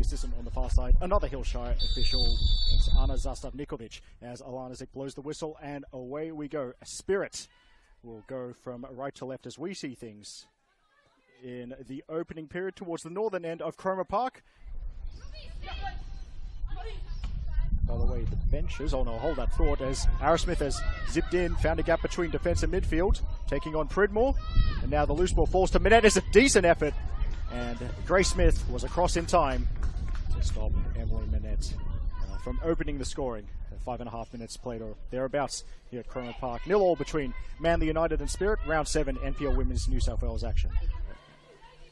system on the far side. Another Hillshire official. It's Anna Zastavnikovic as Alana Zik blows the whistle, and away we go. Spirit will go from right to left as we see things in the opening period towards the northern end of Cromer Park. By the way, the benches, oh no, hold that thought, as Arrowsmith has zipped in, found a gap between defence and midfield, taking on Pridmore, and now the loose ball falls to Minette. It's a decent effort, and Grace Smith was across in time to stop Emily Minette from opening the scoring. 5.5 minutes played or thereabouts here at Cromer Park. 0-0 between Manly United and Spirit, round 7 NPL Women's New South Wales action.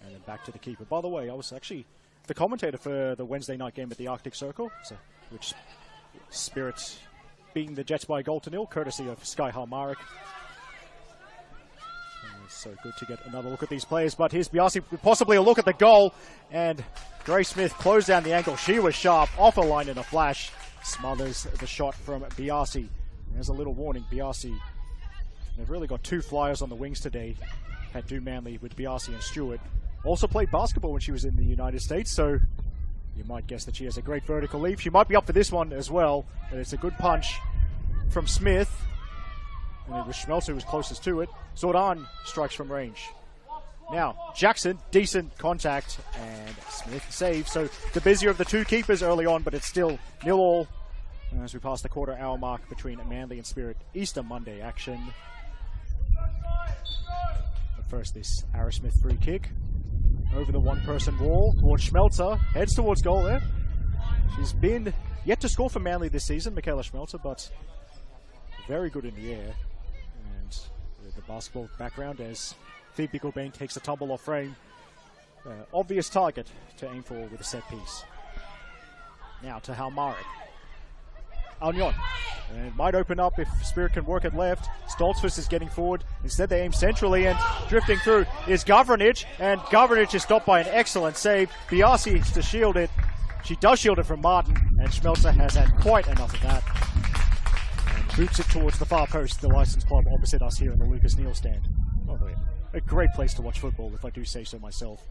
And then back to the keeper. By the way, I was actually the commentator for the Wednesday night game at the Arctic Circle, which Spirit beating the Jets by a goal to 0, courtesy of Sky Halmarik. It's so good to get another look at these players, but here's Biasi, possibly a look at the goal, and Grace Smith closed down the angle. She was sharp, off a line in a flash, smothers the shot from Biasi. There's a little warning, Biasi. They've really got two flyers on the wings today. Had Do Manly with Biasi and Stewart. Also played basketball when she was in the United States, so you might guess that she has a great vertical leap. She might be up for this one as well, but it's a good punch from Smith. And it was Schmelzer who was closest to it. Zordan strikes from range. Now, Jackson, decent contact, and Smith saves. So the busier of the two keepers early on, but it's still 0-0 as we pass the quarter-hour mark between Manly and Spirit. Easter Monday action. But first, this Arrowsmith free kick. Over the one-person wall towards Schmelzer. Heads towards goal there. She's been yet to score for Manly this season, Michaela Schmelzer, but very good in the air. And with the basketball background as Phoebe Gilbane takes a tumble off frame. Obvious target to aim for with a set piece. Now to Halmarik. Alnion. And it might open up if Spirit can work it left. Stoltzfus is getting forward. Instead they aim centrally, and drifting through is Gavranic. And Gavranic is stopped by an excellent save. Biasi to shield it. She does shield it from Martin, and Schmelzer has had quite enough of that. And boots it towards the far post, the License Club opposite us here in the Lucas Neal stand. Oh, a great place to watch football, if I do say so myself.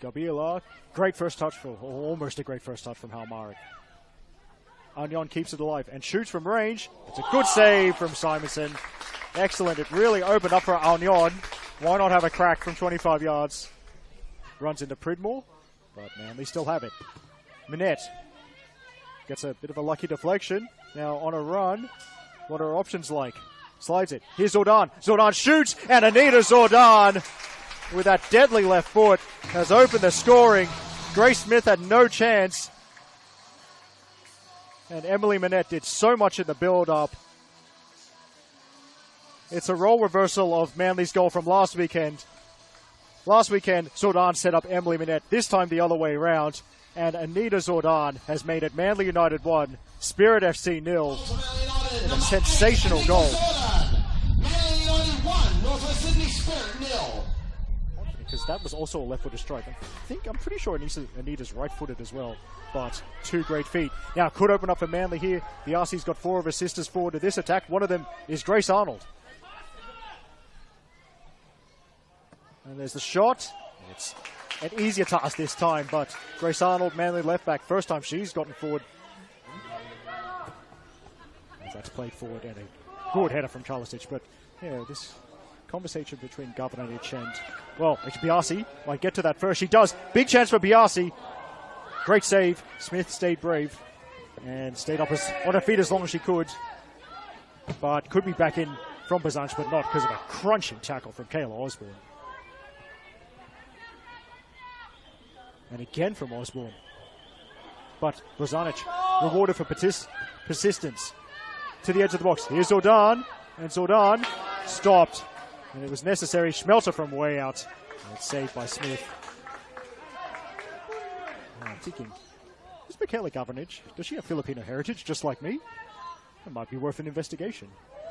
Gabriela, great first touch, almost a great first touch from Halmarik. Alnion keeps it alive and shoots from range. It's a good save from Simonson. Excellent, it really opened up for Alnion. Why not have a crack from 25 yards? Runs into Pridmore, but Manly still have it. Minette gets a bit of a lucky deflection. Now on a run, what are her options like? Slides it, here's Zordan. Zordan shoots, and Anita Zordan, with that deadly left foot, has opened the scoring. Grace Smith had no chance. And Emily Minette did so much in the build-up. It's a role reversal of Manly's goal from last weekend. Last weekend, Zordan set up Emily Minette. This time the other way around. And Anita Zordan has made it Manly United 1, Spirit FC 0. In a sensational goal. Manly United 1, Northwest Sydney Spirit 0. Because that was also a left-footed strike. I'm pretty sure Anita's right-footed as well, but two great feet. Now could open up for Manly here. Biasi's got 4 of her sisters forward to this attack. One of them is Grace Arnold. And there's the shot. It's an easier task this time, but Grace Arnold, Manly left back, first time she's gotten forward. That's played forward, and a good header from Charlesich, but yeah, this conversation between Gavranic and, well, Biasi might get to that first. She does. Big chance for Biasi. Great save. Smith stayed brave and stayed up on her feet as long as she could. But could be back in from Bazanch, but not because of a crunching tackle from Kayla Osborne. And again from Osborne. But Bazanich rewarded for persistence. To the edge of the box. Here's Zordan. And Zordan stopped. And it was necessary. Schmelzer from way out. And it's saved by Smith. I'm thinking, is Michaela Gavranic, does she have Filipino heritage just like me? It might be worth an investigation.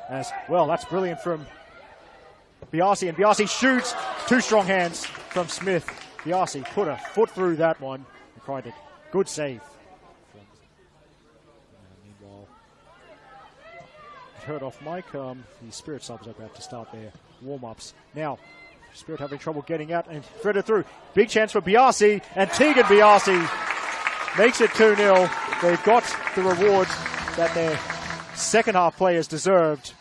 As well, that's brilliant from Biasi. And Biasi shoots. 2 strong hands from Smith. Biasi put a foot through that one. And cried it. Good save. heard off mic, the Spirit subs are about to start their warm-ups. Now, Spirit having trouble getting out and threaded through. Big chance for Biasi, and Tegan Biasi makes it 2-0. They've got the reward that their second half players deserved.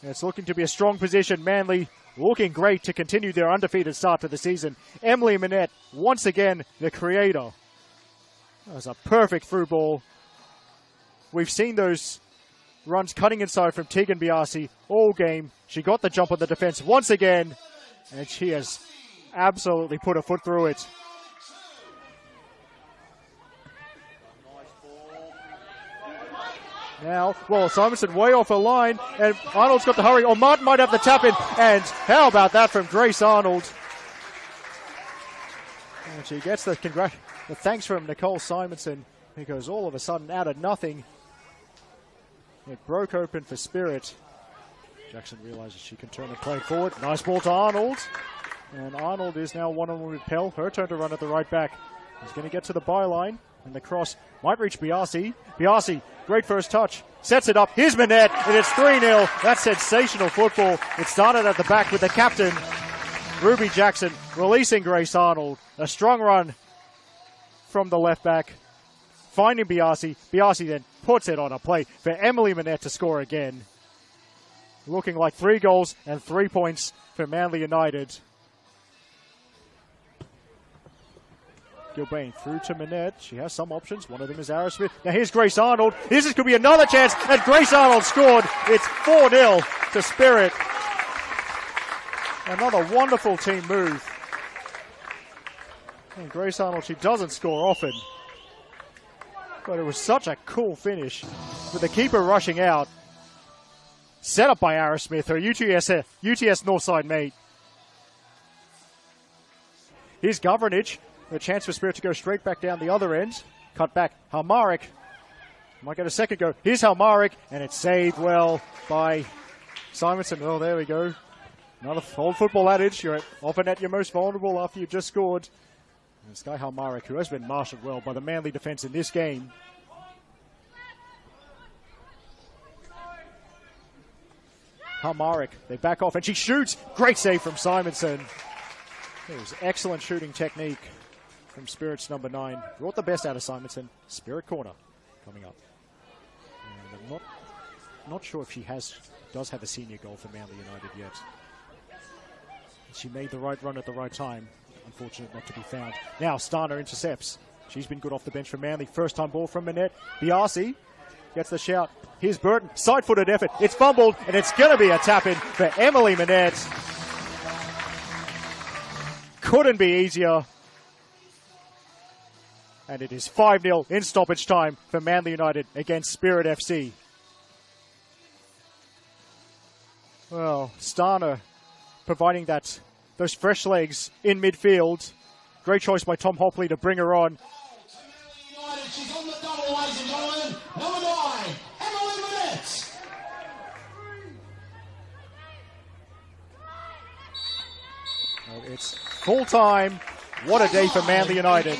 And it's looking to be a strong position. Manly looking great to continue their undefeated start to the season. Emily Manette, once again, the creator. That was a perfect through ball. We've seen those runs cutting inside from Tegan Biasi all game. She got the jump on the defense once again, and she has absolutely put her foot through it. Now, well, Simonson way off her line, and Arnold's got the hurry. Or Martin might have the tap in, and how about that from Grace Arnold? And she gets the thanks from Nicole Simonson, because all of a sudden, out of nothing, it broke open for Spirit. Jackson realizes she can turn and play forward. Nice ball to Arnold. And Arnold is now one-on-one with Pell. Her turn to run at the right back. He's going to get to the byline. And the cross might reach Biasi. Biasi, great first touch. Sets it up. Here's Manette. And it's 3-0. That's sensational football. It started at the back with the captain, Ruby Jackson, releasing Grace Arnold. A strong run from the left back. Finding Biasi. Biasi then puts it on a play for Emily Manette to score again. Looking like 3 goals and 3 points for Manly United. Gilbane through to Manette. She has some options. One of them is Arrowsmith. Now here's Grace Arnold. This could be another chance, and Grace Arnold scored. It's 4-0 to Spirit. Another wonderful team move. And Grace Arnold, she doesn't score often. But it was such a cool finish with the keeper rushing out. Set up by Arrowsmith, her UTS Northside mate. Here's Governage. A chance for Spirit to go straight back down the other end. Cut back. Halmarik might get a second go. Here's Halmarik, and it's saved well by Simonson. Oh, there we go. Another old football adage. You're often at your most vulnerable after you've just scored. And it's Guy Halmarik, who has been marshaled well by the Manly defence in this game. Halmarik, they back off, and she shoots. Great save from Simonson. It was excellent shooting technique from Spirit's number 9. Brought the best out of Simonson. Spirit corner coming up. And I'm not sure if she does have a senior goal for Manly United yet. She made the right run at the right time. Unfortunate not to be found. Now Starner intercepts. She's been good off the bench for Manly. First time ball from Manette. Biasi gets the shout. Here's Burton. Side-footed effort. It's fumbled, and it's going to be a tap-in for Emily Manette. Couldn't be easier. And it is 5-0 in stoppage time for Manly United against Spirit FC. Well, Starner providing those fresh legs in midfield. Great choice by Tom Hopley to bring her on. She's on the double, ladies and gentlemen. Number 9, Emily Manette. Well, it's full time. What a day for Manly United.